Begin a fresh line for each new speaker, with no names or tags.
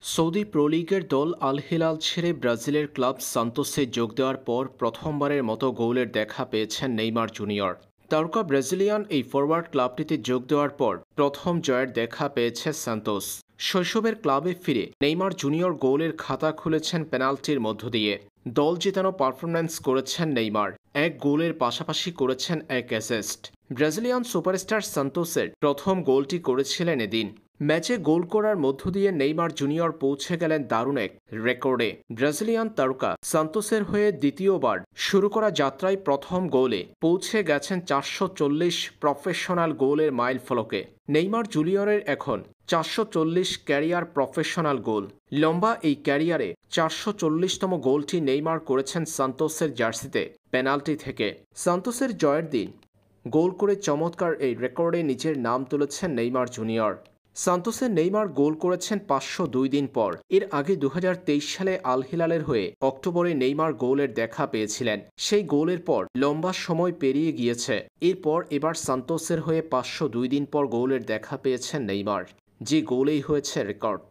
Saudi pro লিগের দল Al Hilal ছেড়ে ব্রাজিলের ক্লাব সান্তোসে যোগ দেওয়ার পর প্রথমবারের মতো গোলের দেখা পেয়েছেন নেইমার জুনিয়র। তারকা ব্রাজিলিয়ান এই ফরওয়ার্ড ক্লাবটিতে যোগ দেওয়ার পর প্রথম জয়ের দেখা পেয়েছে সান্তোস। শৈশবের ক্লাবে ফিরে নেইমার জুনিয়র গোলের খাতা খুলেছেন পেনাল্টির মধ্য দিয়ে। দল জেতানো পারফরম্যান্স করেছেন নেইমার, এক গোলের পাশাপাশি করেছেন এক অ্যাসিস্ট। ব্রাজিলিয়ান সুপারস্টার সান্তোসের প্রথম গোলটি করেছিলেন এদিন। ম্যাচে গোল করার মধ্য দিয়ে নেইমার জুনিয়র পৌঁছে গেলেন দারুণ এক রেকর্ডে। ব্রাজিলিয়ান তারকা সান্তোসের হয়ে দ্বিতীয়বার শুরু করা যাত্রায় প্রথম গোলে পৌঁছে গেছেন 440 প্রফেশনাল গোলের মাইল ফলকে। নেইমার জুনিয়রের এখন 440 ক্যারিয়ার প্রফেশনাল গোল। লম্বা এই ক্যারিয়ারে 440তম গোলটি নেইমার করেছেন সান্তোসের জার্সিতে পেনাল্টি থেকে। সান্তোসের জয়ের দিন গোল করে চমৎকার এই রেকর্ডে নিজের নাম তুলেছেন নেইমার জুনিয়র। সান্তোসের নেইমার গোল করেছেন 502 দিন পর। এর আগে 2023 সালে আল হিলালের হয়ে অক্টোবরে নেইমার গোলের দেখা পেয়েছিলেন। সেই গোলের পর লম্বা সময় পেরিয়ে গিয়েছে। এরপর এবার সান্তোসের হয়ে 502 দিন পর গোলের দেখা পেয়েছেন নেইমার, যে গোলেই হয়েছে রেকর্ড।